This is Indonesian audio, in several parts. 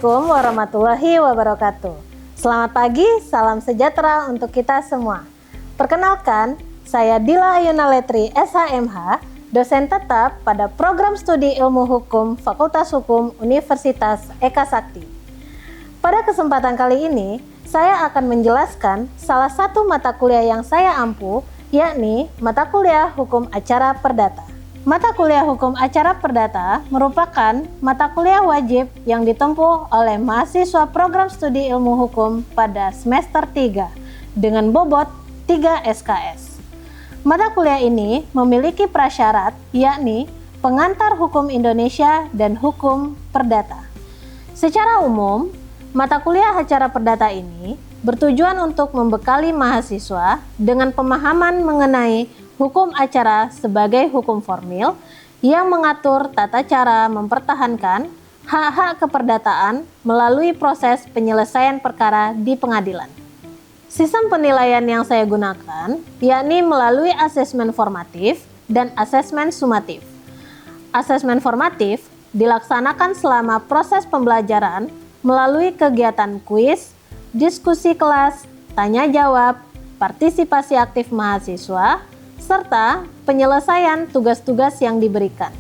Assalamualaikum warahmatullahi wabarakatuh. Selamat pagi, salam sejahtera untuk kita semua. Perkenalkan, saya Dila Ayuna Letri, SHMH, dosen tetap pada Program Studi Ilmu Hukum Fakultas Hukum Universitas Eka Sakti. Pada kesempatan kali ini, saya akan menjelaskan salah satu mata kuliah yang saya ampu, yakni mata kuliah Hukum Acara Perdata. Mata kuliah Hukum Acara Perdata merupakan mata kuliah wajib yang ditempuh oleh mahasiswa Program Studi Ilmu Hukum pada semester 3 dengan bobot 3 SKS. Mata kuliah ini memiliki prasyarat yakni pengantar hukum Indonesia dan hukum perdata. Secara umum, mata kuliah acara perdata ini bertujuan untuk membekali mahasiswa dengan pemahaman mengenai hukum acara sebagai hukum formil yang mengatur tata cara mempertahankan hak-hak keperdataan melalui proses penyelesaian perkara di pengadilan. Sistem penilaian yang saya gunakan yakni melalui asesmen formatif dan asesmen sumatif. Asesmen formatif dilaksanakan selama proses pembelajaran melalui kegiatan kuis, diskusi kelas, tanya jawab, partisipasi aktif mahasiswa, serta penyelesaian tugas-tugas yang diberikan.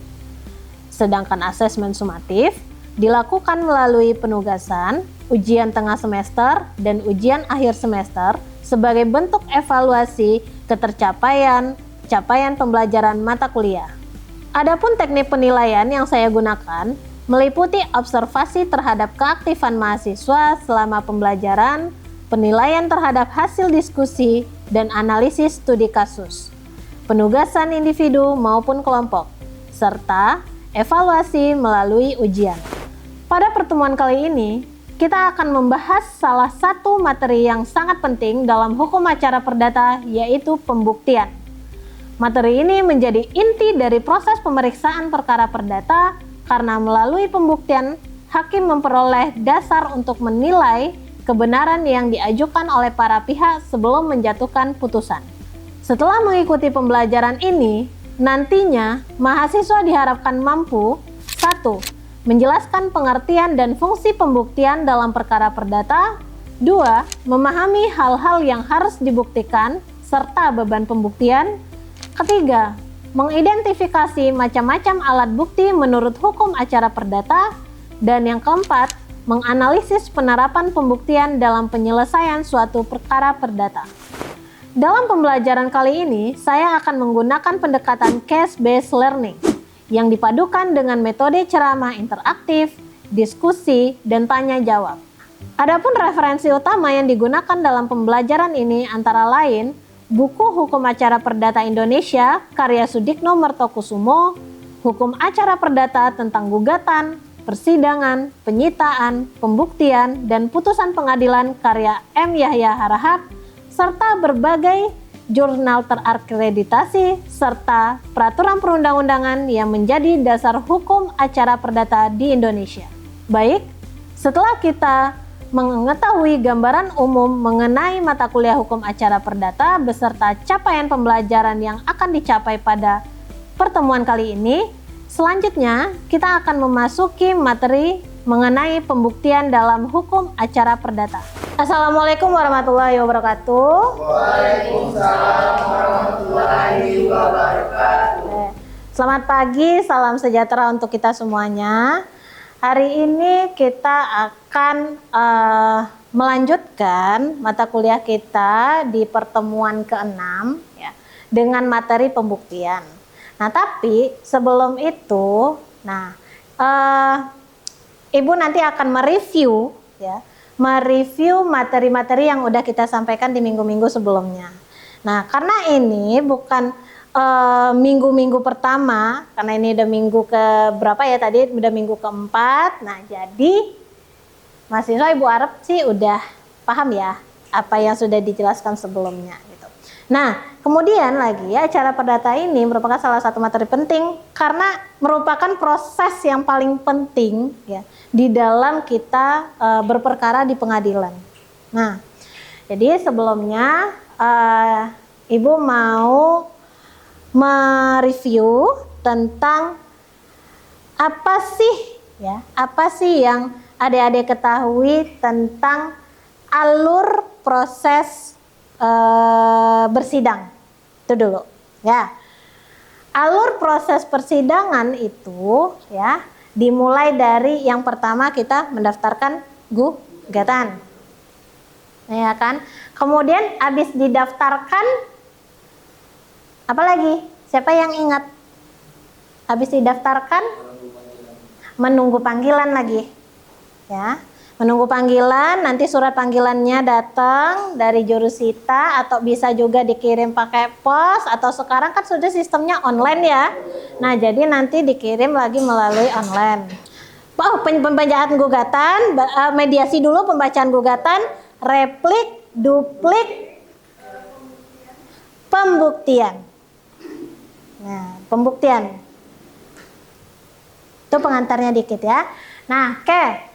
Sedangkan asesmen sumatif dilakukan melalui penugasan, ujian tengah semester, dan ujian akhir semester sebagai bentuk evaluasi ketercapaian capaian pembelajaran mata kuliah. Adapun teknik penilaian yang saya gunakan meliputi observasi terhadap keaktifan mahasiswa selama pembelajaran, penilaian terhadap hasil diskusi, dan analisis studi kasus, penugasan individu maupun kelompok, serta evaluasi melalui ujian. Pada pertemuan kali ini, kita akan membahas salah satu materi yang sangat penting dalam hukum acara perdata, yaitu pembuktian. Materi ini menjadi inti dari proses pemeriksaan perkara perdata karena melalui pembuktian, hakim memperoleh dasar untuk menilai kebenaran yang diajukan oleh para pihak sebelum menjatuhkan putusan. Setelah mengikuti pembelajaran ini, nantinya mahasiswa diharapkan mampu 1. Menjelaskan pengertian dan fungsi pembuktian dalam perkara perdata. 2. Memahami hal-hal yang harus dibuktikan serta beban pembuktian. Ketiga, mengidentifikasi macam-macam alat bukti menurut hukum acara perdata. Dan yang keempat, menganalisis penerapan pembuktian dalam penyelesaian suatu perkara perdata. Dalam pembelajaran kali ini, saya akan menggunakan pendekatan case-based learning yang dipadukan dengan metode ceramah interaktif, diskusi, dan tanya jawab. Adapun referensi utama yang digunakan dalam pembelajaran ini antara lain buku Hukum Acara Perdata Indonesia karya Sudikno Mertokusumo, Hukum Acara Perdata tentang Gugatan, Persidangan, Penyitaan, Pembuktian, dan Putusan Pengadilan karya M. Yahya Harahap, serta berbagai jurnal terakreditasi, serta peraturan perundang-undangan yang menjadi dasar hukum acara perdata di Indonesia. Baik, setelah kita mengetahui gambaran umum mengenai mata kuliah hukum acara perdata beserta capaian pembelajaran yang akan dicapai pada pertemuan kali ini, selanjutnya kita akan memasuki materi mengenai pembuktian dalam hukum acara perdata. Assalamualaikum warahmatullahi wabarakatuh. Waalaikumsalam warahmatullahi wabarakatuh. Selamat pagi, salam sejahtera untuk kita semuanya. Hari ini kita akan melanjutkan mata kuliah kita di pertemuan ke-6 ya, dengan materi pembuktian. Nah, tapi sebelum itu, Ibu nanti akan mereview materi-materi yang udah kita sampaikan di minggu-minggu sebelumnya. Nah, karena ini bukan minggu-minggu pertama, karena ini udah minggu ke berapa ya tadi, udah minggu keempat. Nah, jadi mahasiswa Ibu harap sih udah paham ya apa yang sudah dijelaskan sebelumnya gitu. Nah, kemudian lagi acara perdata ini merupakan salah satu materi penting karena merupakan proses yang paling penting ya di dalam kita berperkara di pengadilan. Nah, jadi sebelumnya Ibu mau mereview tentang apa sih yang adik-adik ketahui tentang alur proses bersidang. Itu dulu, ya. Alur proses persidangan itu ya dimulai dari yang pertama kita mendaftarkan gugatan. Ya kan? Kemudian habis didaftarkan apa lagi? Siapa yang ingat? Habis didaftarkan menunggu panggilan lagi. Ya. Menunggu panggilan, nanti surat panggilannya datang dari jurusita atau bisa juga dikirim pakai pos atau sekarang kan sudah sistemnya online ya. Nah, jadi nanti dikirim lagi melalui online. Oh, pembacaan gugatan, mediasi dulu pembacaan gugatan, replik, duplik, pembuktian. Nah, pembuktian. Itu pengantarnya dikit ya. Nah, oke.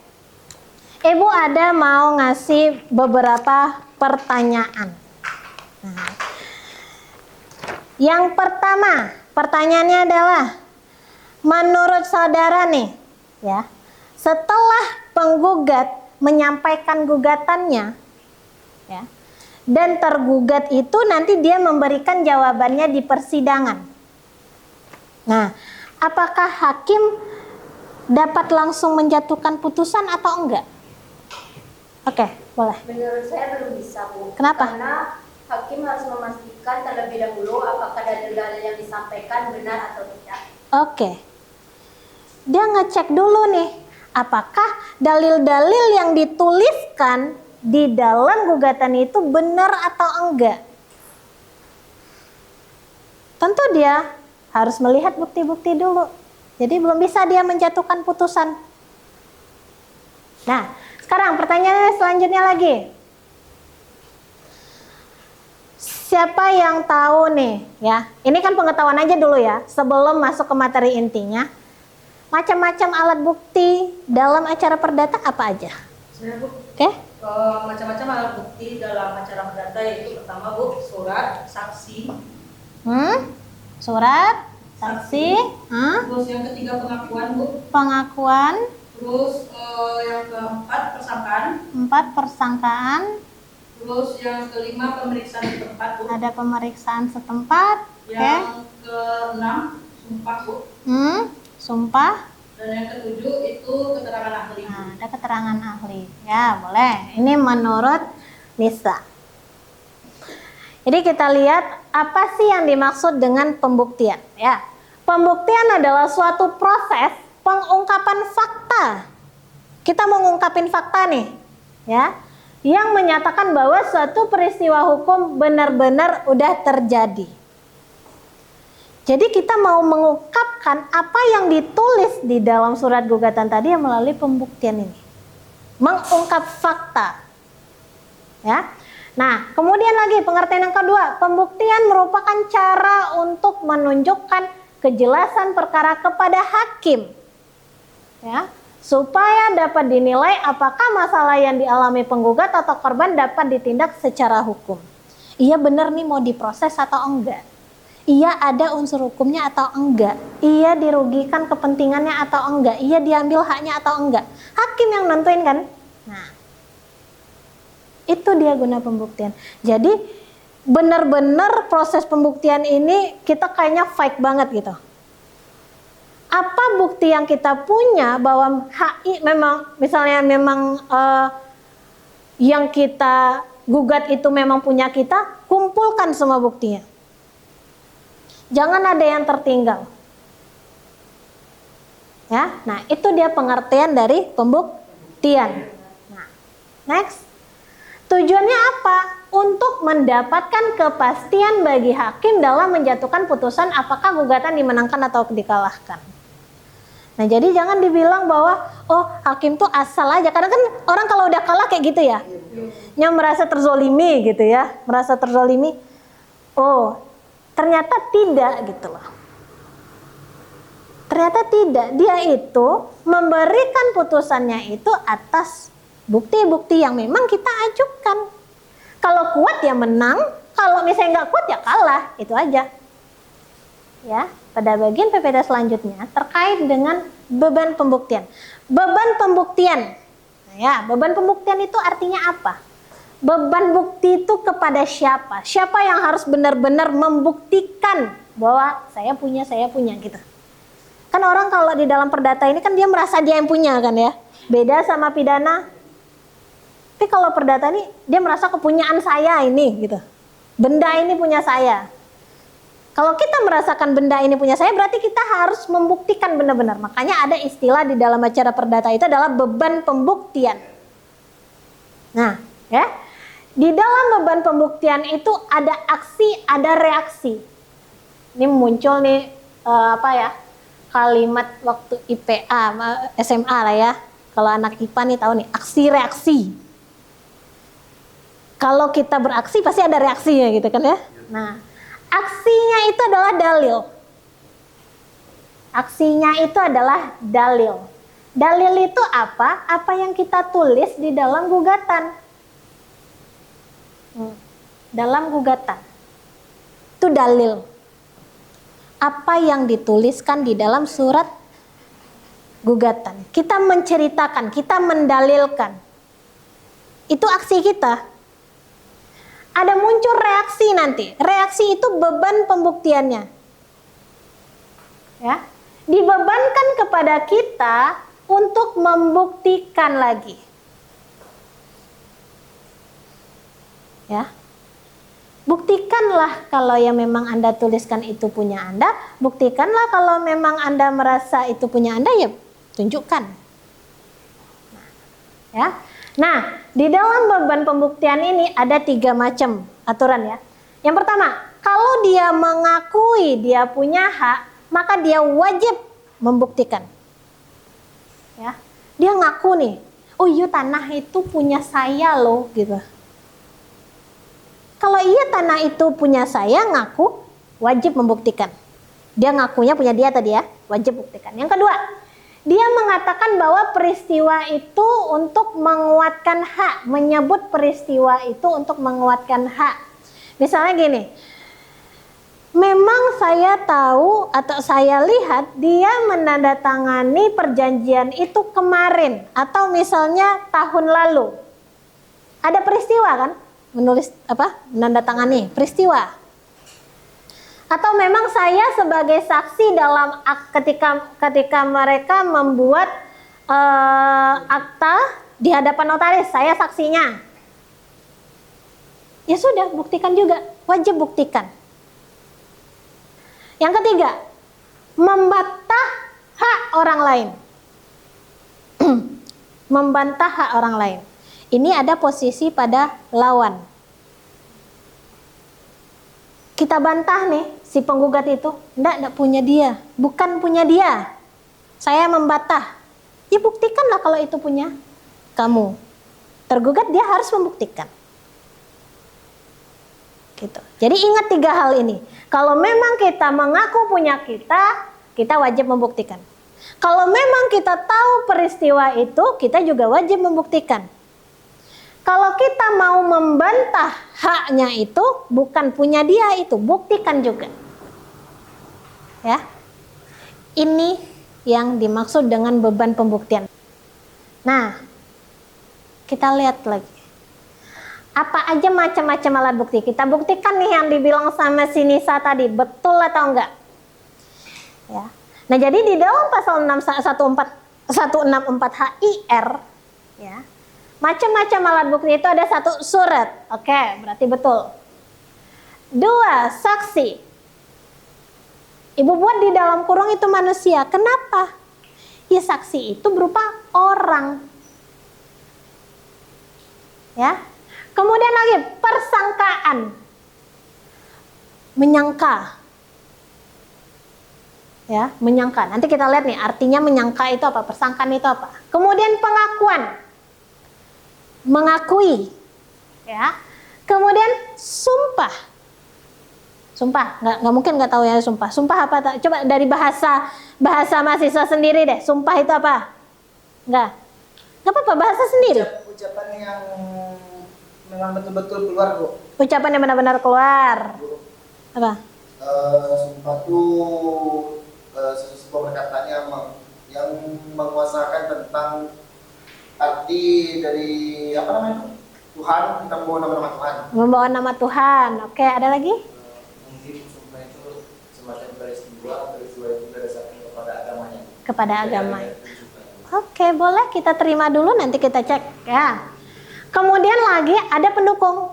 Ibu ada mau ngasih beberapa pertanyaan. Nah, yang pertama, pertanyaannya adalah, menurut saudara nih, ya, setelah penggugat menyampaikan gugatannya, ya, dan tergugat itu nanti dia memberikan jawabannya di persidangan. Nah, apakah hakim dapat langsung menjatuhkan putusan atau enggak? Oke, boleh. Menurut saya belum bisa, Bu. Kenapa? Karena hakim harus memastikan terlebih dahulu apakah dalil-dalil yang disampaikan benar atau tidak. Oke. Dia ngecek dulu nih, apakah dalil-dalil yang dituliskan di dalam gugatan itu benar atau enggak. Tentu dia harus melihat bukti-bukti dulu. Jadi belum bisa dia menjatuhkan putusan. Nah, sekarang pertanyaannya selanjutnya lagi. Siapa yang tahu nih ya? Ini kan pengetahuan aja dulu ya, sebelum masuk ke materi intinya. Macam-macam alat bukti dalam acara perdata apa aja? Saya, Bu. Oke? Macam-macam alat bukti dalam acara perdata yaitu pertama, Bu, surat, saksi. Surat, saksi, Terus yang ketiga pengakuan, Bu. pengakuan, Terus yang keempat persangkaan. 4 persangkaan, Terus yang kelima pemeriksaan setempat, Bu. ada pemeriksaan setempat, oke? Yang keenam sumpah, Bu. Sumpah, Dan yang ketujuh itu keterangan ahli. nah, ada keterangan ahli, ya boleh. Ini menurut Nisa. Jadi kita lihat apa sih yang dimaksud dengan pembuktian, ya? Pembuktian adalah suatu proses pengungkapan fakta. Kita mau ngungkapin fakta nih, ya, yang menyatakan bahwa suatu peristiwa hukum benar-benar udah terjadi. Jadi kita mau mengungkapkan apa yang ditulis di dalam surat gugatan tadi melalui pembuktian ini. Mengungkap fakta. Ya. Nah, kemudian lagi pengertian yang kedua, pembuktian merupakan cara untuk menunjukkan kejelasan perkara kepada hakim. Ya, supaya dapat dinilai apakah masalah yang dialami penggugat atau korban dapat ditindak secara hukum. Iya benar nih mau diproses atau enggak? Iya ada unsur hukumnya atau enggak? Iya dirugikan kepentingannya atau enggak? Iya diambil haknya atau enggak? Hakim yang nentuin kan? Nah, itu dia guna pembuktian. Jadi benar-benar proses pembuktian ini kita kayaknya fake banget gitu. Apa bukti yang kita punya bahwa HI memang misalnya memang yang kita gugat itu memang punya kita, kumpulkan semua buktinya. Jangan ada yang tertinggal. Ya, nah itu dia pengertian dari pembuktian. Nah, next. Tujuannya apa? Untuk mendapatkan kepastian bagi hakim dalam menjatuhkan putusan apakah gugatan dimenangkan atau dikalahkan. Nah, jadi jangan dibilang bahwa oh hakim tuh asal aja. Karena kan orang kalau udah kalah kayak gitu ya. Yang merasa terzolimi gitu ya. Merasa terzolimi. Oh, ternyata tidak gitu loh. Ternyata tidak. Dia itu memberikan putusannya itu atas bukti-bukti yang memang kita ajukan. Kalau kuat ya menang, kalau misalnya nggak kuat ya kalah, itu aja. Ya, pada bagian PPDA selanjutnya terkait dengan beban pembuktian. Beban pembuktian Ya, beban pembuktian itu artinya apa? Beban bukti itu kepada siapa? Siapa yang harus benar-benar membuktikan bahwa saya punya gitu. Kan orang kalau di dalam perdata ini kan dia merasa dia yang punya kan ya. Beda sama pidana. Tapi kalau perdata ini dia merasa kepunyaan saya ini gitu. Benda ini punya saya. Kalau kita merasakan benda ini punya saya, berarti kita harus membuktikan benar-benar. Makanya ada istilah di dalam acara perdata itu adalah beban pembuktian. Nah, ya. Di dalam beban pembuktian itu ada aksi, ada reaksi. Ini muncul nih kalimat waktu IPA, SMA lah ya. Kalau anak IPA nih tahu nih, aksi reaksi. Kalau kita beraksi pasti ada reaksinya gitu kan ya. Nah, aksinya itu adalah dalil. Aksinya itu adalah dalil. Dalil itu apa? Apa yang kita tulis di dalam gugatan. Dalam gugatan itu dalil. Apa yang dituliskan di dalam surat gugatan. Kita menceritakan, kita mendalilkan. Itu aksi kita. Ada muncul reaksi nanti. Reaksi itu beban pembuktiannya. Ya, dibebankan kepada kita untuk membuktikan lagi. Ya, buktikanlah kalau yang memang Anda tuliskan itu punya Anda. Buktikanlah kalau memang Anda merasa itu punya Anda, ya tunjukkan. Ya, nah di dalam beban pembuktian ini ada 3 macam aturan ya. Yang pertama, kalau dia mengakui dia punya hak, maka dia wajib membuktikan. Ya, dia ngaku nih, oh iya tanah itu punya saya loh gitu. Kalau iya tanah itu punya saya, ngaku, wajib membuktikan. Dia ngakunya punya dia tadi ya, wajib buktikan. Yang kedua, dia mengatakan bahwa peristiwa itu untuk menguatkan hak, menyebut peristiwa itu untuk menguatkan hak. Misalnya gini, memang saya tahu atau saya lihat dia menandatangani perjanjian itu kemarin atau misalnya tahun lalu. Ada peristiwa kan? Menulis menandatangani peristiwa. Atau memang saya sebagai saksi dalam ketika mereka membuat akta di hadapan notaris, saya saksinya. Ya sudah, buktikan juga, wajib buktikan. Yang ketiga, membantah hak orang lain. Membantah hak orang lain. Ini ada posisi pada lawan. Kita bantah nih, si penggugat itu, enggak punya dia, bukan punya dia. Saya membantah. Ya buktikanlah kalau itu punya kamu. Tergugat dia harus membuktikan. Gitu. Jadi ingat 3 hal ini. Kalau memang kita mengaku punya kita wajib membuktikan. Kalau memang kita tahu peristiwa itu, kita juga wajib membuktikan. Kalau kita mau membantah haknya itu, bukan punya dia itu, buktikan juga. Ya. Ini yang dimaksud dengan beban pembuktian. Nah, kita lihat lagi. Apa aja macam-macam alat bukti. Kita buktikan nih yang dibilang sama si Nisa tadi, betul atau enggak. Ya. Nah, jadi di dalam pasal 164 HIR, ya, macam-macam alat bukti itu ada 1 surat. Oke, berarti betul. 2, saksi. Ibu buat di dalam kurung itu manusia. Kenapa? Ya saksi itu berupa orang. Ya. Kemudian lagi persangkaan. Menyangka. Ya, menyangka. Nanti kita lihat nih artinya menyangka itu apa, persangkaan itu apa. Kemudian pengakuan. Mengakui, ya. Kemudian sumpah. Sumpah, nggak mungkin nggak tahu ya sumpah. Sumpah apa? Coba dari bahasa mahasiswa sendiri deh. Sumpah itu apa? Nggak apa-apa, bahasa sendiri. Ucapan yang memang betul-betul keluar, Bu. Ucapan yang benar-benar keluar. Bu. Apa? Sumpah itu sebuah perkataan yang menguasakan tentang arti dari apa namanya? Tuhan, kita membawa nama-nama Tuhan. Membawa nama Tuhan. Oke, ada lagi? Mungkin sumpah itu semacam peristiwa itu berdasarkan kepada agamanya. Kepada agama. Ada sumpah itu. Oke, boleh kita terima dulu, nanti kita cek ya. Kemudian lagi ada pendukung.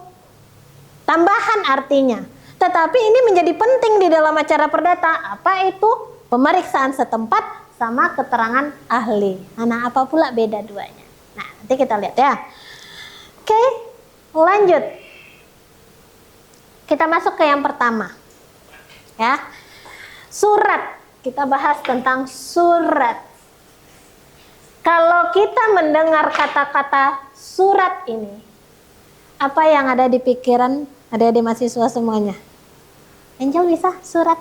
Tambahan artinya. Tetapi ini menjadi penting di dalam acara perdata. Apa itu? Pemeriksaan setempat sama keterangan ahli. Nah, apa pula beda duanya? Nah, nanti kita lihat ya. Oke, lanjut. Kita masuk ke yang pertama. Ya. Surat. Kita bahas tentang surat. Kalau kita mendengar kata-kata surat ini, apa yang ada di pikiran adik-adik mahasiswa semuanya? Angel bisa surat?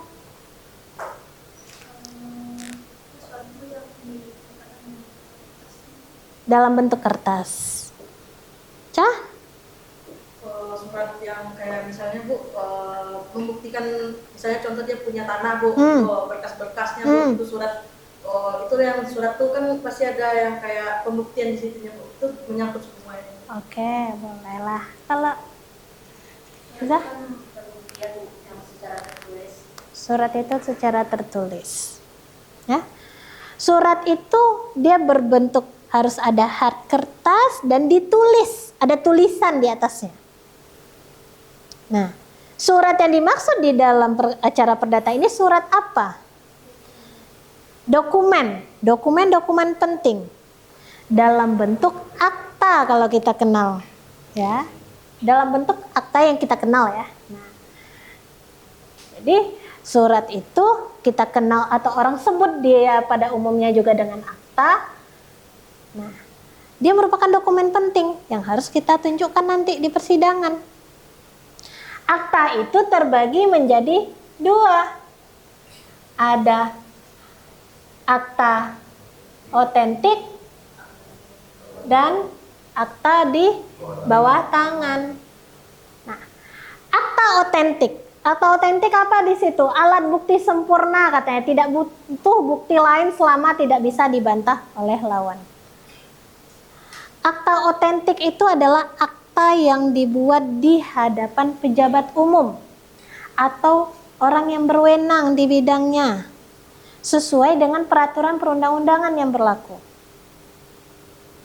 Dalam bentuk kertas. Cah? Surat yang kayak misalnya Bu, membuktikan misalnya contoh dia punya tanah Bu, berkas-berkasnya Bu, itu surat. Itu yang surat tuh kan pasti ada yang kayak pembuktian di situnya Bu, itu menyangkut semuanya. Oke, bolehlah. Kalau bisa? Pembuktian yang secara tertulis. Surat itu secara tertulis. Ya. Surat itu dia berbentuk harus ada hard kertas dan ditulis, ada tulisan di atasnya. Nah, surat yang dimaksud di dalam acara perdata ini surat apa? Dokumen penting dalam bentuk akta kalau kita kenal, ya. Dalam bentuk akta yang kita kenal ya. Nah, jadi surat itu kita kenal atau orang sebut dia pada umumnya juga dengan akta. Nah, dia merupakan dokumen penting yang harus kita tunjukkan nanti di persidangan. Akta itu terbagi menjadi dua. Ada akta otentik dan akta di bawah tangan. Nah, akta otentik. Akta otentik apa di situ? Alat bukti sempurna katanya, tidak butuh bukti lain selama tidak bisa dibantah oleh lawan. Akta otentik itu adalah akta yang dibuat di hadapan pejabat umum atau orang yang berwenang di bidangnya sesuai dengan peraturan perundang-undangan yang berlaku.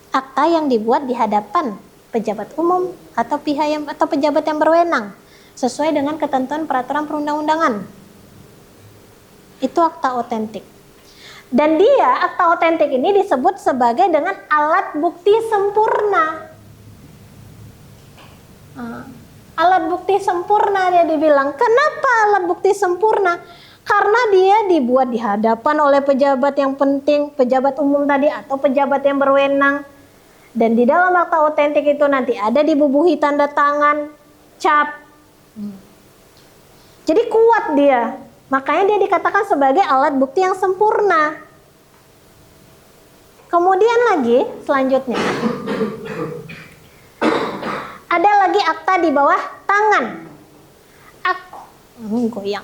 Akta yang dibuat di hadapan pejabat umum atau pejabat yang berwenang sesuai dengan ketentuan peraturan perundang-undangan. Itu akta otentik. Dan dia, akta otentik ini disebut sebagai dengan alat bukti sempurna. Alat bukti sempurna dia dibilang. Kenapa alat bukti sempurna? Karena dia dibuat di hadapan oleh pejabat yang penting, pejabat umum tadi atau pejabat yang berwenang. Dan di dalam akta otentik itu nanti ada dibubuhi tanda tangan, cap. Jadi kuat dia. Makanya dia dikatakan sebagai alat bukti yang sempurna. Kemudian lagi selanjutnya ada lagi akta di bawah tangan. Goyang.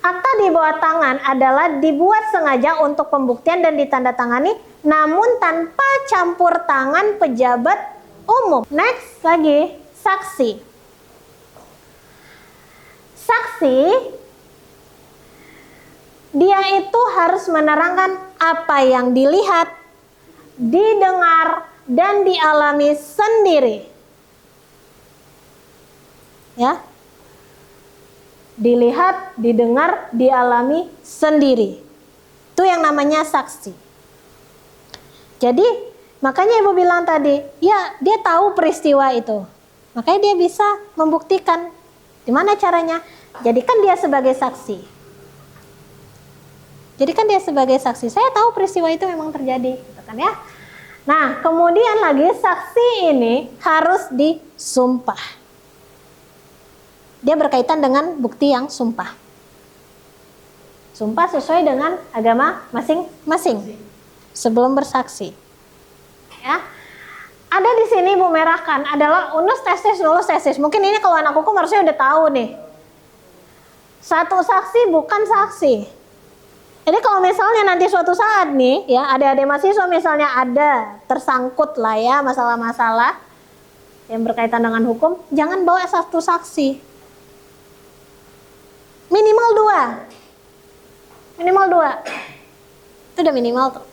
Akta di bawah tangan adalah dibuat sengaja untuk pembuktian dan ditandatangani namun tanpa campur tangan pejabat umum. Next lagi saksi. Saksi dia itu harus menerangkan apa yang dilihat, didengar, dan dialami sendiri. Ya. Dilihat, didengar, dialami sendiri. Itu yang namanya saksi. Jadi, makanya Ibu bilang tadi, ya dia tahu peristiwa itu. Makanya dia bisa membuktikan. Gimana caranya? Jadikan dia sebagai saksi. Jadikan dia sebagai saksi. Saya tahu peristiwa itu memang terjadi, gitu kan ya. Nah, kemudian lagi saksi ini harus disumpah. Dia berkaitan dengan bukti yang sumpah. Sumpah sesuai dengan agama masing-masing sebelum bersaksi. Ya. Ada di sini Ibu merahkan adalah unus tesis, nulus tesis. Mungkin ini kalau anak hukum harusnya udah tahu nih. Satu saksi bukan saksi. Jadi kalau misalnya nanti suatu saat nih ya adik-adik mahasiswa misalnya ada tersangkut lah ya masalah-masalah yang berkaitan dengan hukum, jangan bawa satu saksi. Minimal 2. Minimal 2. Itu udah minimal tuh.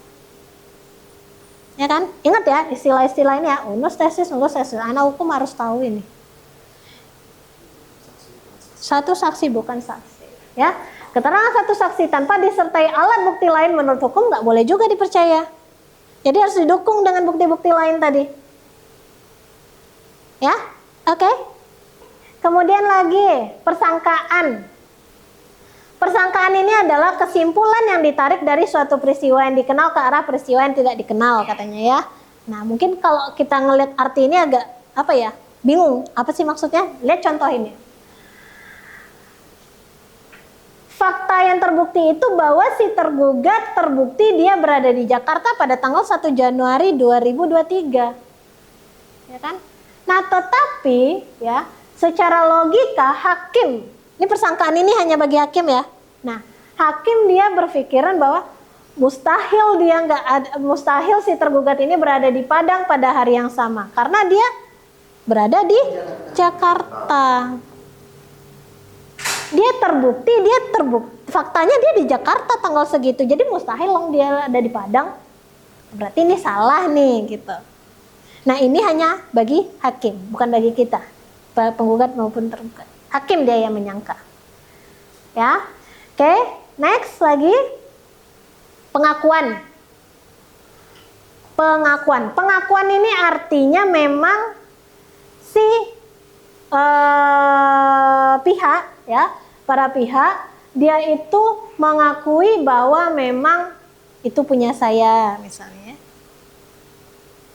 Ya kan? Ingat ya istilah-istilah ini ya, unus tesis. Anak hukum harus tahu ini. Satu saksi bukan saksi, ya. Keterangan satu saksi tanpa disertai alat bukti lain menurut hukum nggak boleh juga dipercaya. Jadi harus didukung dengan bukti-bukti lain tadi. Ya, oke. Kemudian lagi persangkaan. Persangkaan ini adalah kesimpulan yang ditarik dari suatu peristiwa yang dikenal ke arah peristiwa yang tidak dikenal katanya ya. Nah mungkin kalau kita ngelihat arti ini agak apa ya, bingung. Apa sih maksudnya? Lihat contoh ini. Fakta yang terbukti itu bahwa si tergugat terbukti dia berada di Jakarta pada tanggal 1 Januari 2023. Ya kan? Nah, tetapi ya, secara logika hakim, ini persangkaan ini hanya bagi hakim ya. Nah, hakim dia berpikiran bahwa mustahil si tergugat ini berada di Padang pada hari yang sama karena dia berada di Jakarta. Dia terbukti, faktanya dia di Jakarta tanggal segitu, jadi mustahil dong dia ada di Padang. Berarti ini salah nih gitu. Nah ini hanya bagi hakim, bukan bagi kita, penggugat maupun tergugat. Hakim dia yang menyangka. Ya, oke. Next lagi pengakuan. Pengakuan ini artinya memang si pihak ya, para pihak dia itu mengakui bahwa memang itu punya saya misalnya.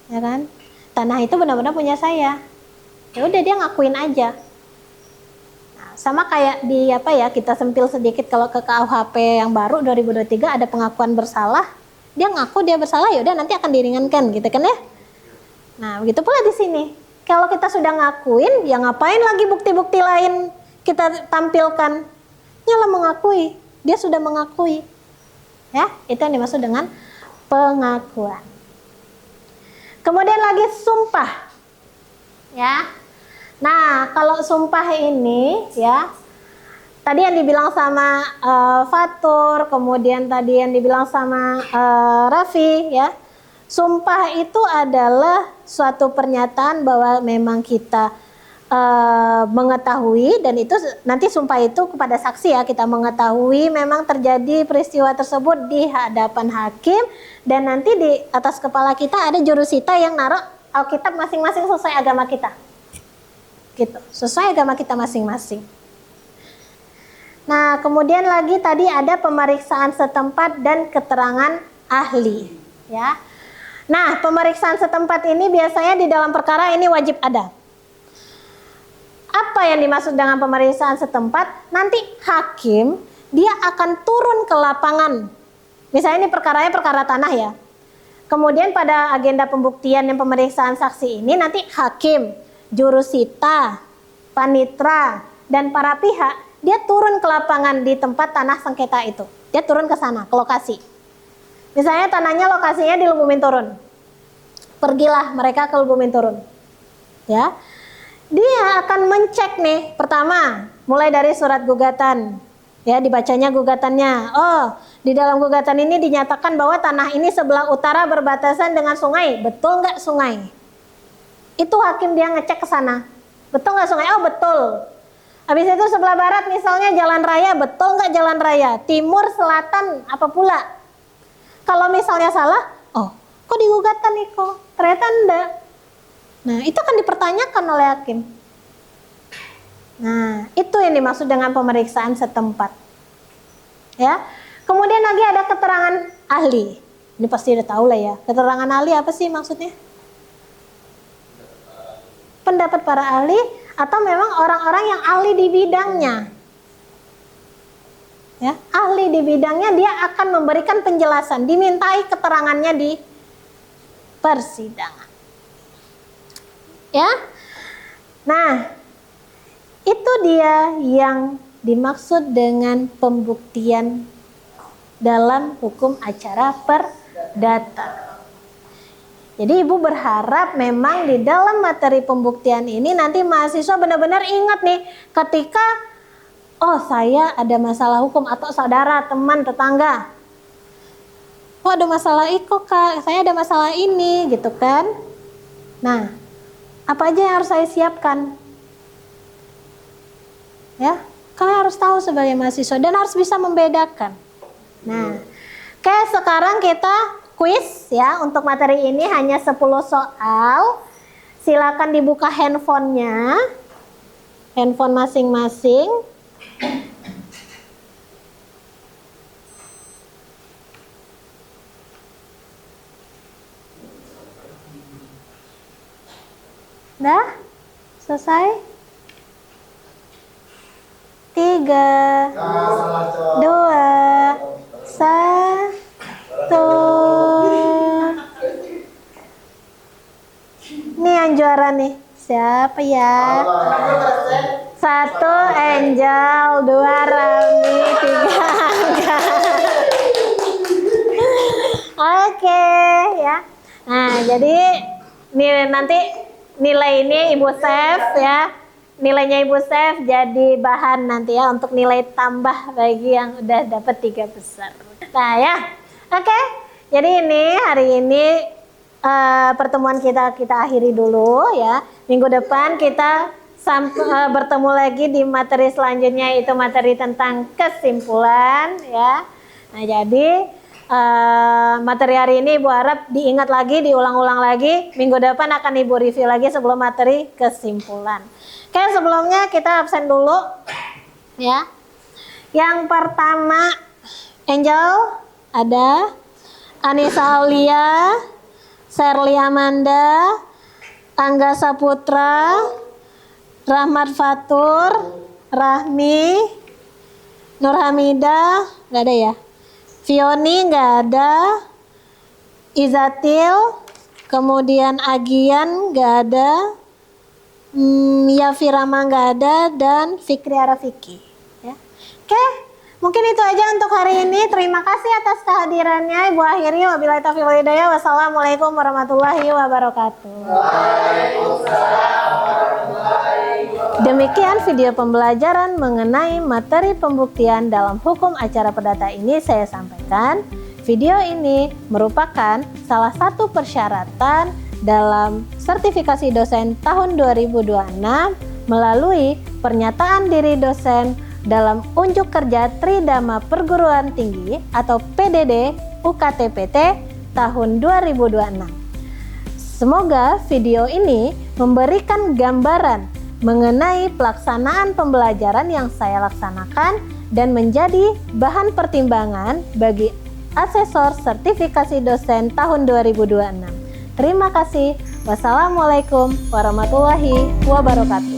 Ya kan? Tanah itu benar-benar punya saya. Ya udah dia ngakuin aja. Nah, sama kayak di apa ya, kita sempil sedikit kalau ke KUHP yang baru 2023 ada pengakuan bersalah. Dia ngaku dia bersalah, ya udah nanti akan diringankan gitu kan ya. Nah, begitu pula di sini. Kalau kita sudah ngakuin, ya ngapain lagi bukti-bukti lain kita tampilkan? Nyalah mengakui, dia sudah mengakui. Ya, itu yang dimaksud dengan pengakuan. Kemudian lagi sumpah. Ya. Nah, kalau sumpah ini ya, tadi yang dibilang sama Fatur, kemudian tadi yang dibilang sama Raffi ya. Sumpah itu adalah suatu pernyataan bahwa memang kita mengetahui, dan itu nanti sumpah itu kepada saksi ya, kita mengetahui memang terjadi peristiwa tersebut di hadapan hakim, dan nanti di atas kepala kita ada jurusita yang naruh Alkitab masing-masing sesuai agama kita. Gitu, sesuai agama kita masing-masing. Nah, kemudian lagi tadi ada pemeriksaan setempat dan keterangan ahli ya. Nah, pemeriksaan setempat ini biasanya di dalam perkara ini wajib ada. Apa yang dimaksud dengan pemeriksaan setempat? Nanti hakim dia akan turun ke lapangan. Misalnya ini perkaranya perkara tanah ya. Kemudian pada agenda pembuktian dan pemeriksaan saksi ini nanti hakim, jurusita, panitra, dan para pihak dia turun ke lapangan di tempat tanah sengketa itu. Dia turun ke sana, ke lokasi. Misalnya tanahnya lokasinya di Lubumin Turun. Pergilah mereka ke Lubumin Turun. Ya. Dia akan mencek nih, pertama, mulai dari surat gugatan. Ya, dibacanya gugatannya. Oh, di dalam gugatan ini dinyatakan bahwa tanah ini sebelah utara berbatasan dengan sungai. Betul nggak sungai? Itu hakim dia ngecek ke sana. Betul nggak sungai? Oh, betul. Habis itu sebelah barat misalnya jalan raya. Betul nggak jalan raya? Timur, selatan, apa pula? Kalau misalnya salah, oh, kok di gugatan nih kok? Ternyata enggak. Nah, itu akan dipertanyakan oleh hakim. Nah, itu yang dimaksud dengan pemeriksaan setempat. Ya. Kemudian lagi ada keterangan ahli. Ini pasti udah tahu lah ya. Keterangan ahli apa sih maksudnya? Pendapat para ahli atau memang orang-orang yang ahli di bidangnya. Ya, ahli di bidangnya dia akan memberikan penjelasan, dimintai keterangannya di persidangan. Ya. Nah, itu dia yang dimaksud dengan pembuktian dalam hukum acara perdata. Jadi Ibu berharap memang di dalam materi pembuktian ini nanti mahasiswa benar-benar ingat nih ketika oh saya ada masalah hukum atau saudara, teman, tetangga. Oh ada masalah itu Kak, saya ada masalah ini gitu kan. Nah, apa aja yang harus saya siapkan? Ya, kalian harus tahu sebagai mahasiswa dan harus bisa membedakan. Nah, oke sekarang kita quiz ya untuk materi ini hanya 10 soal. Silakan dibuka handphonenya, handphone masing-masing. Dah? Selesai? 3, 2, 1. Ini yang juara nih. Siapa ya? 1 Angel, 2 Rami, 3 Angga. Oke ya. Nah, jadi nanti nilai ini Ibu save ya. Nilainya Ibu save jadi bahan nanti ya untuk nilai tambah bagi yang udah dapat 3 besar. Nah ya, oke. Jadi ini hari ini pertemuan kita akhiri dulu ya. Minggu depan kita bertemu lagi di materi selanjutnya, itu materi tentang kesimpulan ya. Nah jadi materi hari ini Ibu harap diingat lagi, diulang-ulang lagi. Minggu depan akan Ibu review lagi sebelum materi kesimpulan. Oke, sebelumnya kita absen dulu ya. Yang pertama Angel ada, Anissa Aulia, Sherly Amanda, Angga Saputra, Rahmat Fatur, Rahmi, Nur Hamidah, nggak ada ya. Fioni nggak ada, Izatil, kemudian Agian nggak ada, Yafirama nggak ada, dan Fikri Arafiki. Ya. Oke, mungkin itu aja untuk hari ini. Terima kasih atas kehadirannya. Ibu akhiri, wabillahi taufiq wal hidayah. Wassalamualaikum warahmatullahi wabarakatuh. Demikian video pembelajaran mengenai materi pembuktian dalam hukum acara perdata ini saya sampaikan. Video ini merupakan salah satu persyaratan dalam sertifikasi dosen tahun 2026 melalui pernyataan diri dosen dalam unjuk kerja Tridharma Perguruan Tinggi atau PDD UKT-PT tahun 2026. Semoga video ini memberikan gambaran mengenai pelaksanaan pembelajaran yang saya laksanakan dan menjadi bahan pertimbangan bagi asesor sertifikasi dosen tahun 2026. Terima kasih. Wassalamualaikum warahmatullahi wabarakatuh.